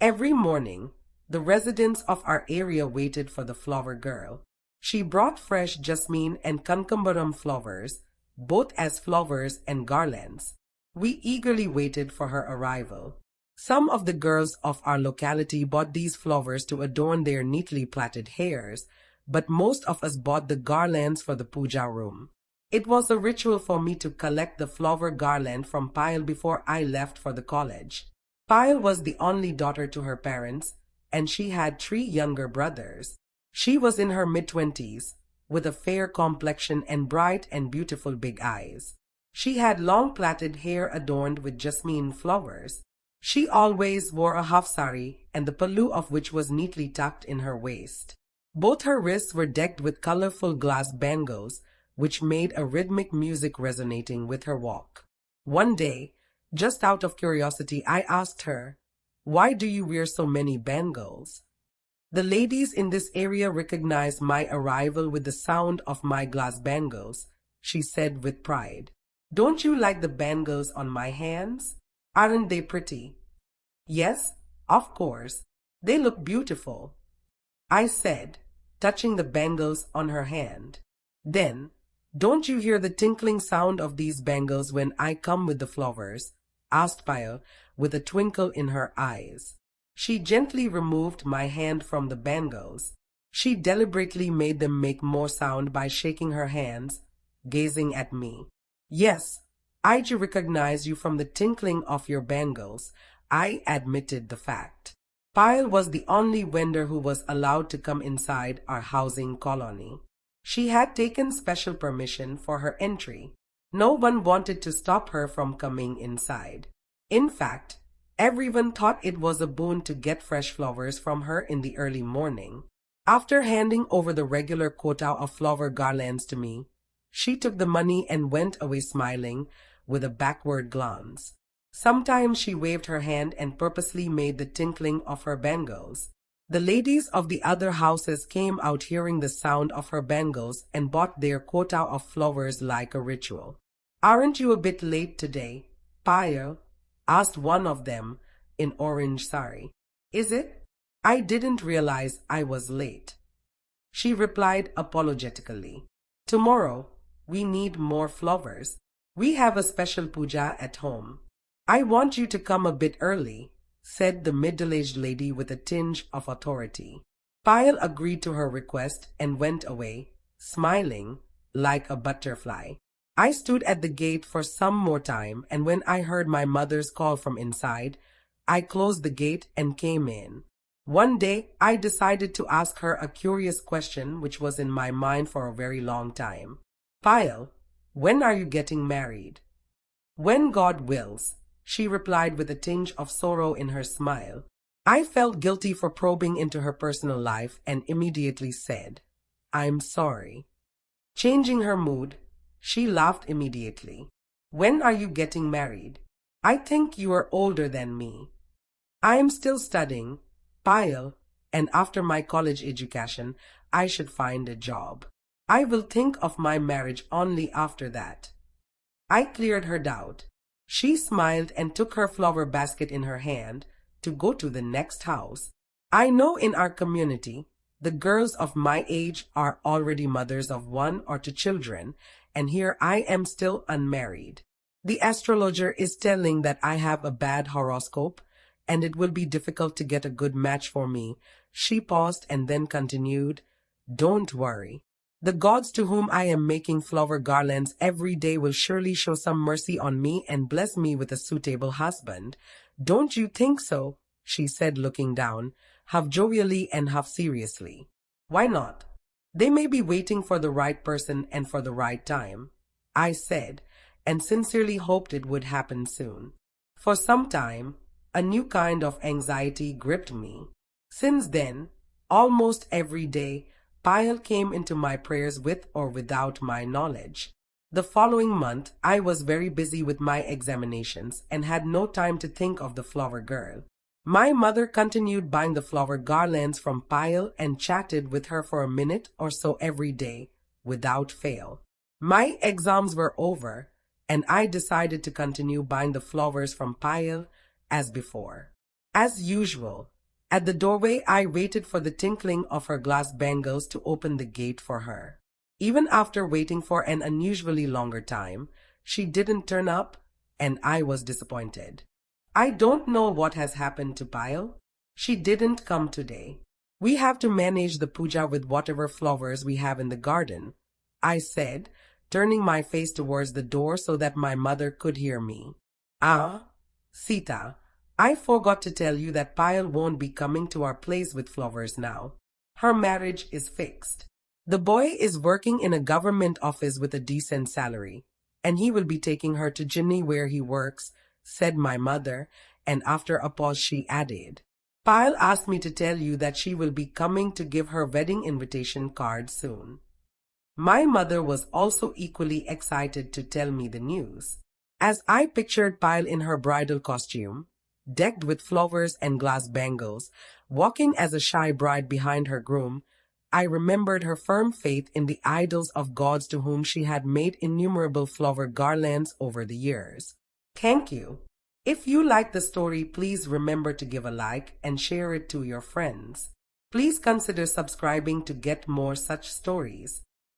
Every morning, the residents of our area waited for the flower girl. She brought fresh jasmine and cankambaram flowers, both as flowers and garlands. We eagerly waited for her arrival. Some of the girls of our locality bought these flowers to adorn their neatly plaited hairs, but most of us bought the garlands for the puja room. It was a ritual for me to collect the flower garland from Payal before I left for the college. Payal was the only daughter to her parents, and she had 3 younger brothers. She was in her mid-20s, with a fair complexion and bright and beautiful big eyes. She had long plaited hair adorned with jasmine flowers. She always wore a half sari, and the pallu of which was neatly tucked in her waist. Both her wrists were decked with colorful glass bangles, which made a rhythmic music resonating with her walk. One day, just out of curiosity, I asked her, "Why do you wear so many bangles?" The ladies in this area recognized my arrival with the sound of my glass bangles, she said with pride. "Don't you like the bangles on my hands? Aren't they pretty?" "Yes, of course. They look beautiful," I said, touching the bangles on her hand. "Then, don't you hear the tinkling sound of these bangles when I come with the flowers?" asked Payal with a twinkle in her eyes. She gently removed my hand from the bangles. She deliberately made them make more sound by shaking her hands, gazing at me. "Yes, I do recognize you from the tinkling of your bangles," I admitted the fact. Payal was the only vendor who was allowed to come inside our housing colony. She had taken special permission for her entry. No one wanted to stop her from coming inside. In fact, everyone thought it was a boon to get fresh flowers from her in the early morning. After handing over the regular quota of flower garlands to me, she took the money and went away smiling with a backward glance. Sometimes she waved her hand and purposely made the tinkling of her bangles. The ladies of the other houses came out hearing the sound of her bangles and bought their quota of flowers like a ritual. "Aren't you a bit late today, Payal?" asked one of them in orange sari. "Is it? I didn't realize I was late," she replied apologetically. "Tomorrow, we need more flowers. We have a special puja at home." "I want you to come a bit early," said the middle-aged lady with a tinge of authority. Payal agreed to her request and went away, smiling like a butterfly. I stood at the gate for some more time, and when I heard my mother's call from inside, I closed the gate and came in. One day, I decided to ask her a curious question which was in my mind for a very long time. "Payal, when are you getting married?" "When God wills," she replied with a tinge of sorrow in her smile. I felt guilty for probing into her personal life and immediately said, "I'm sorry." Changing her mood, she laughed immediately. "When are you getting married? I think you are older than me." "I am still studying, Payal, and after my college education, I should find a job. I will think of my marriage only after that." I cleared her doubt. She smiled and took her flower basket in her hand to go to the next house. I know in our community, the girls of my age are already mothers of 1 or 2 children, and here I am still unmarried. The astrologer is telling that I have a bad horoscope, and it will be difficult to get a good match for me. She paused and then continued, "Don't worry. The gods to whom I am making flower garlands every day will surely show some mercy on me and bless me with a suitable husband. Don't you think so?" she said, looking down, half jovially and half seriously. "Why not? They may be waiting for the right person and for the right time," I said, and sincerely hoped it would happen soon. For some time, a new kind of anxiety gripped me. Since then, almost every day, Payal came into my prayers with or without my knowledge. The following month, I was very busy with my examinations and had no time to think of the flower girl. My mother continued buying the flower garlands from Payal and chatted with her for a minute or so every day, without fail. My exams were over, and I decided to continue buying the flowers from Payal as before. As usual, At the doorway, I waited for the tinkling of her glass bangles to open the gate for her. Even after waiting for an unusually longer time, she didn't turn up, and I was disappointed. I don't know what has happened to Payal. She didn't come today. We have to manage the puja with whatever flowers we have in the garden, I said, turning my face towards the door so that my mother could hear me. Ah, Sita, I forgot to tell you that Payal won't be coming to our place with flowers now. Her marriage is fixed. The boy is working in a government office with a decent salary, and he will be taking her to Ginny where he works, said my mother, and after a pause she added, Payal asked me to tell you that she will be coming to give her wedding invitation card soon. My mother was also equally excited to tell me the news. As I pictured Payal in her bridal costume, decked with flowers and glass bangles, walking as a shy bride behind her groom, I remembered her firm faith in the idols of gods to whom she had made innumerable flower garlands over the years. Thank you. If you like the story, please remember to give a like and share it to your friends. Please consider subscribing to get more such stories.